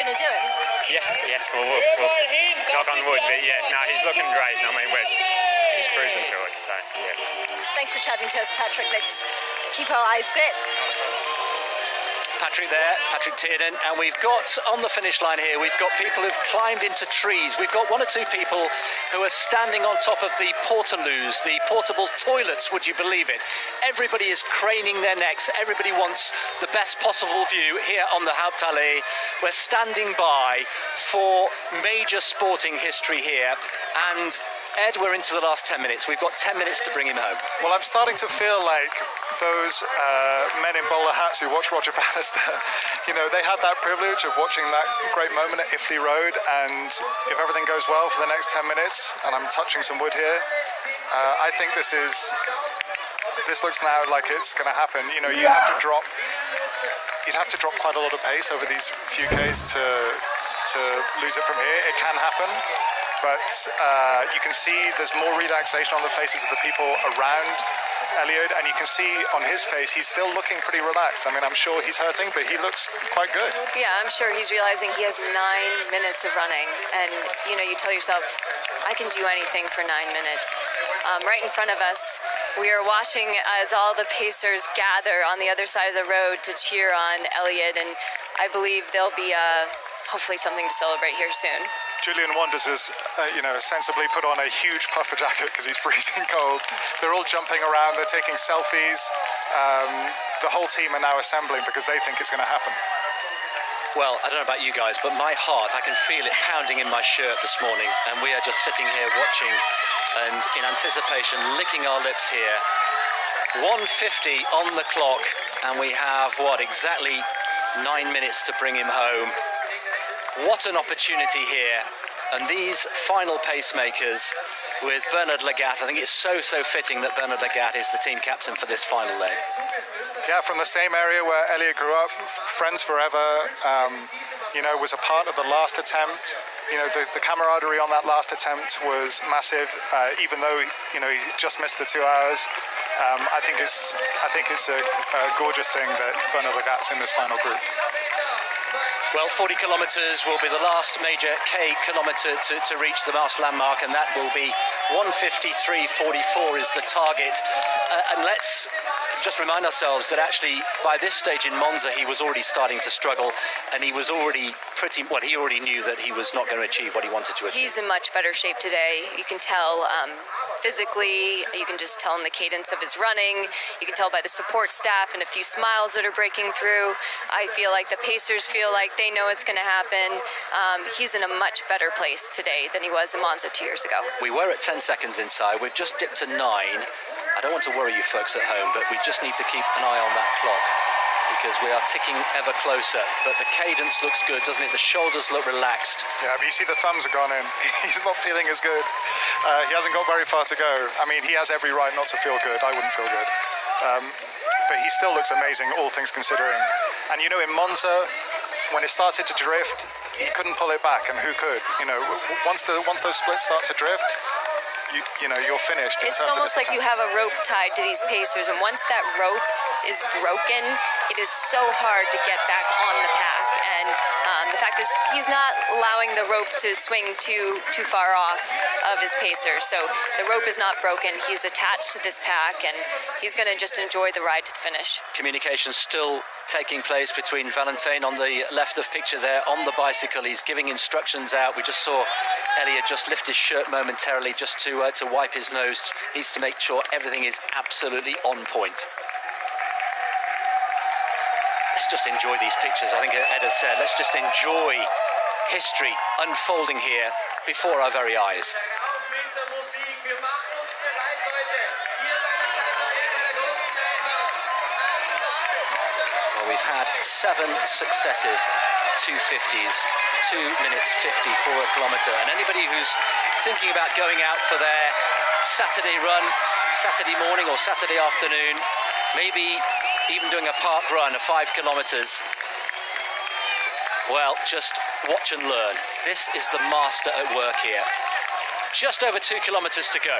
going to do it? Yeah. We'll knock on wood, but yeah, no, he's looking great. I mean, he's cruising through it, so yeah. Thanks for chatting to us, Patrick. Let's keep our eyes set. Patrick there, Patrick Tiernan, and we've got on the finish line here, we've got people who've climbed into trees. We've got one or two people who are standing on top of the portaloos, the portable toilets, would you believe it? Everybody is craning their necks. Everybody wants the best possible view here on the Hauptallee. We're standing by for major sporting history here, and Ed, we're into the last 10 minutes. We've got 10 minutes to bring him home. Well, I'm starting to feel like those men in bowler hats who watch Roger Bannister. You know, they had that privilege of watching that great moment at Iffley Road, and if everything goes well for the next 10 minutes, and I'm touching some wood here, I think this looks now like it's going to happen. You know, you'd have to drop quite a lot of pace over these few Ks to lose it from here. It can happen. But you can see there's more relaxation on the faces of the people around Eliud, and you can see on his face he's still looking pretty relaxed. I mean, I'm sure he's hurting, but he looks quite good. Yeah, I'm sure he's realizing he has 9 minutes of running, and you know, you tell yourself, I can do anything for 9 minutes. Right in front of us, we are watching as all the pacers gather on the other side of the road to cheer on Eliud, and I believe there'll be hopefully something to celebrate here soon. Julian Wanders has, sensibly put on a huge puffer jacket because he's freezing cold. They're all jumping around, they're taking selfies. The whole team are now assembling because they think it's going to happen. Well, I don't know about you guys, but my heart, I can feel it pounding in my shirt this morning, and we are just sitting here watching and in anticipation, licking our lips here. 1:50 on the clock, and we have, exactly 9 minutes to bring him home. What an opportunity here, and these final pacemakers with Bernard Lagat. I think it's so fitting that Bernard Lagat is the team captain for this final leg. Yeah, from the same area where Eliud grew up, friends forever, was a part of the last attempt. You know, the camaraderie on that last attempt was massive, even though, he just missed the 2 hours. I think it's a gorgeous thing that Bernard Lagat's in this final group. Well, 40 kilometres will be the last major K kilometre to reach the last landmark, and that will be 1:53.44 is the target. And let's just remind ourselves that actually by this stage in Monza he was already starting to struggle, and he was already he already knew that he was not going to achieve what he wanted to achieve. He's in much better shape today. You can tell physically, you can just tell in the cadence of his running, you can tell by the support staff and a few smiles that are breaking through. I feel like the pacers feel like they know it's going to happen. He's in a much better place today than he was in Monza 2 years ago. We were at 10 seconds inside, we've just dipped to 9. I don't want to worry you folks at home, but we just need to keep an eye on that clock because we are ticking ever closer. But the cadence looks good, doesn't it? The shoulders look relaxed. Yeah, but you see the thumbs have gone in. He's not feeling as good. He hasn't got very far to go. I mean, he has every right not to feel good. I wouldn't feel good. But he still looks amazing, all things considering. And you know, in Monza, when it started to drift, he couldn't pull it back, and who could? You know, once those splits start to drift, you're finished. It's almost like you have a rope tied to these pacers, and once that rope is broken, it is so hard to get back on the path. And the fact is, he's not allowing the rope to swing too far off of his pacer. So the rope is not broken. He's attached to this pack, and he's going to just enjoy the ride to the finish. Communication still taking place between Valentin on the left of picture there on the bicycle. He's giving instructions out. We just saw Eliud just lift his shirt momentarily just to wipe his nose. Needs to make sure everything is absolutely on point. Let's just enjoy these pictures. I think Ed has said, let's just enjoy history unfolding here before our very eyes. Well, we've had 7 successive 250s, 2 minutes 50 for a kilometre. And anybody who's thinking about going out for their Saturday run, Saturday morning or Saturday afternoon, maybe even doing a park run of 5 kilometres, well, just watch and learn. This is the master at work here. Just over 2 kilometres to go.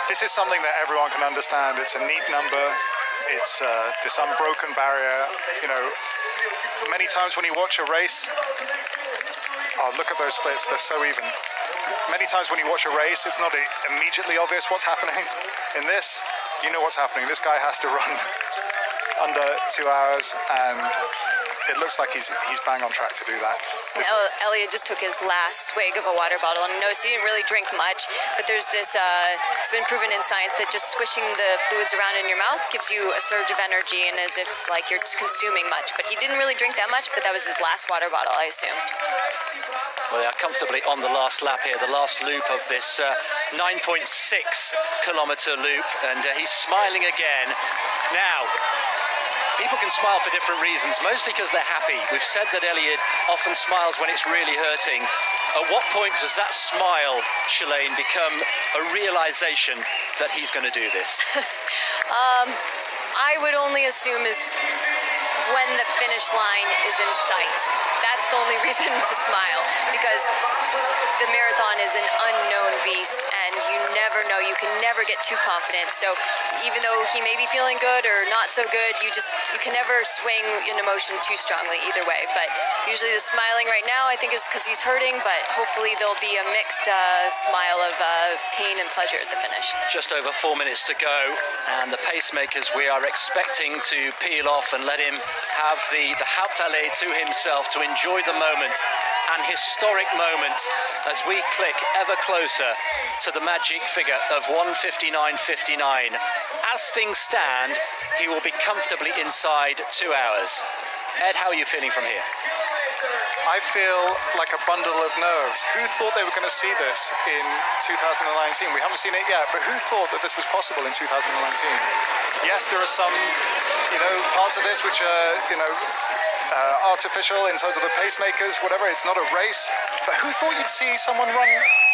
This is something that everyone can understand. It's a neat number. It's this unbroken barrier. You know, many times when you watch a race, oh, look at those splits, they're so even. Many times when you watch a race, it's not immediately obvious what's happening. In this, you know what's happening. This guy has to run under 2 hours, and it looks like he's bang on track to do that. Eliud just took his last swig of a water bottle, and notice he didn't really drink much, but there's this, it's been proven in science that just swishing the fluids around in your mouth gives you a surge of energy and as if like you're just consuming much. But he didn't really drink that much, but that was his last water bottle, I assume. Well, they are comfortably on the last lap here, the last loop of this 9.6 kilometre loop, and he's smiling again. Now, people can smile for different reasons, mostly because they're happy. We've said that Eliud often smiles when it's really hurting. At what point does that smile, Shalane, become a realization that he's going to do this? I would only assume is when the finish line is in sight. That's the only reason to smile, because the marathon is an unknown beast and you never know, you can never get too confident. So even though he may be feeling good or not so good, you can never swing an emotion too strongly either way. But usually the smiling right now I think is because he's hurting, but hopefully there'll be a mixed smile of pain and pleasure at the finish. Just over 4 minutes to go, and the pacemakers we are expecting to peel off and let him have the Hauptallee to himself to enjoy the moment, an historic moment as we click ever closer to the magic figure of 1:59.59. As things stand, he will be comfortably inside 2 hours. Ed, how are you feeling from here? I feel like a bundle of nerves. Who thought they were going to see this in 2019? We haven't seen it yet, but who thought that this was possible in 2019? Yes, there are some, parts of this which are, artificial in terms of the pacemakers, whatever. It's not a race, but who thought you'd see someone run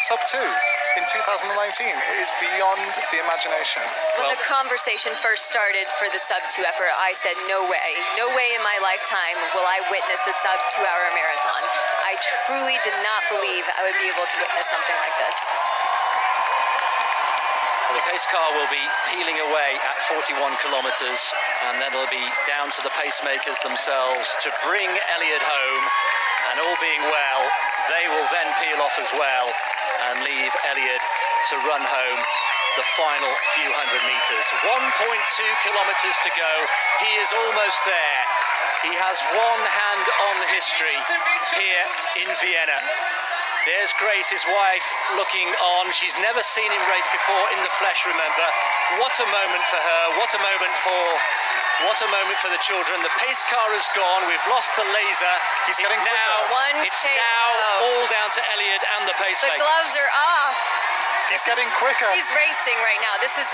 sub-2 in 2019? It is beyond the imagination. When the conversation first started for the sub-2 effort, I said, no way in my lifetime will I witness a sub-2 hour marathon. I truly did not believe I would be able to witness something like this. Well, the pace car will be peeling away at 41 kilometres, and then it'll be down to the pacemakers themselves to bring Eliud home, and all being well, they will then peel off as well and leave Eliud to run home the final few hundred metres. 1.2 kilometres to go. He is almost there. He has one hand on history here in Vienna. There's Grace, his wife, looking on. She's never seen him race before in the flesh, remember. What a moment for her. What a moment for the children. The pace car has gone. We've lost the laser. It's now all down to Eliud and the pacemaker. The gloves are off. He's getting quicker. He's racing right now. This is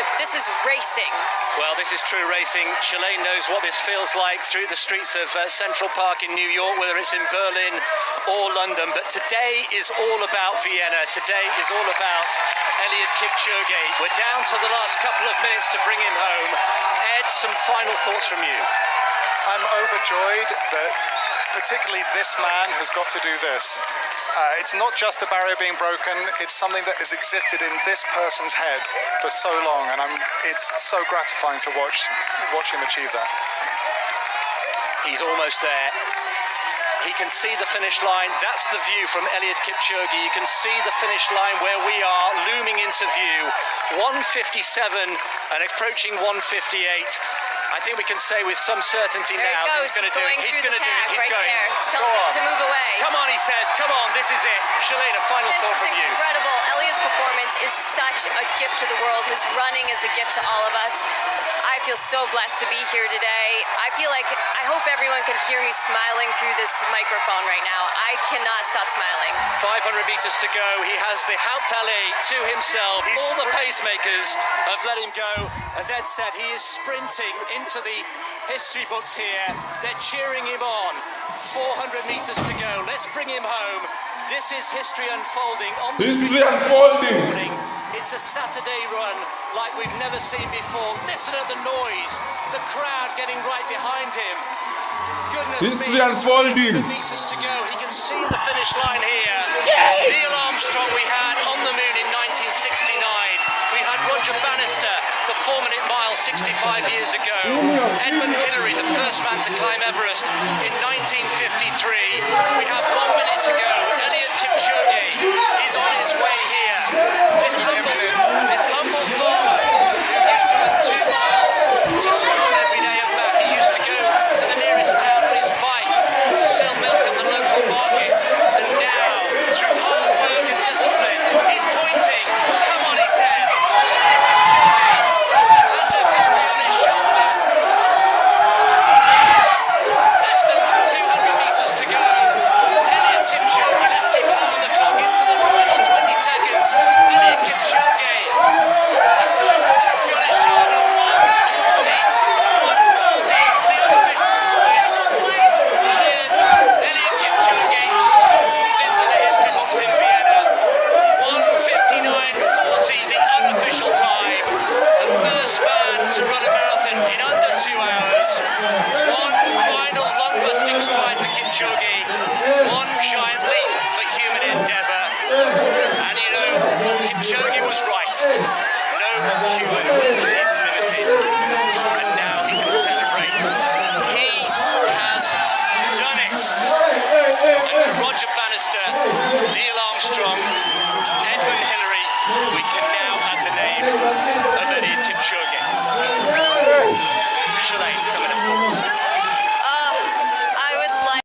racing. Well, this is true racing. Shalane knows what this feels like through the streets of Central Park in New York, whether it's in Berlin or London. But today is all about Vienna. Today is all about Eliud Kipchoge. We're down to the last couple of minutes to bring him home. Ed, some final thoughts from you. I'm overjoyed that particularly this man has got to do this. It's not just the barrier being broken, it's something that has existed in this person's head for so long, and it's so gratifying to watch him achieve that. He's almost there. He can see the finish line. That's the view from Eliud Kipchoge. You can see the finish line where we are looming into view. 1:57 and approaching 1:58. I think we can say with some certainty there now he's going to do it. He's going to do it. He's right going. There. He's telling him to move away. Come on, he says. Come on, this is it. Shalane, a final thought from you. This is incredible. Eliud's performance is such a gift to the world. His running is a gift to all of us. I feel so blessed to be here today. I hope everyone can hear me smiling through this microphone right now. I cannot stop smiling. 500 metres to go. He has the Hauptallee to himself. All the pacemakers have let him go. As Ed said, he is sprinting into the history books here. They're cheering him on. 400 metres to go. Let's bring him home. This is history unfolding. It's a Saturday run like we've never seen before. Listen to the noise. The crowd getting right behind him. History unfolding. Meters to go. He can see the finish line here. Neil Armstrong we had on the moon in 1969. We had Roger Bannister, the 4-minute mile 65 years ago. Edmund Hillary, the first man to climb Everest in 1953. We have 1 minute to go. Eliud Kipchoge is on his way here. This humble farmer who used to run 2 miles to school every day and back. He used to go to the nearest town on his bike to sell milk at the local market. And now, through hard work and discipline, he's pointing. Come on, he says. Hand of history on his shoulder. Less than 200 meters to go. Eliud Kipchoge, let's keep an eye on the clock into the final 20 seconds. Eliud Kipchoge. Got his shoulder. 140. The unofficial. Eliud Kipchoge zooms into the history books in Vienna. 1:59:40, the unofficial time. The first man to run a marathon in under 2 hours. One final lung-busting stride for Kipchoge. One giant leap for human endeavour. And you know, Kipchoge was right. No human is limited. And now he can celebrate. He has done it. And to Roger Bannister, Neil Armstrong, Edmund Hillary, we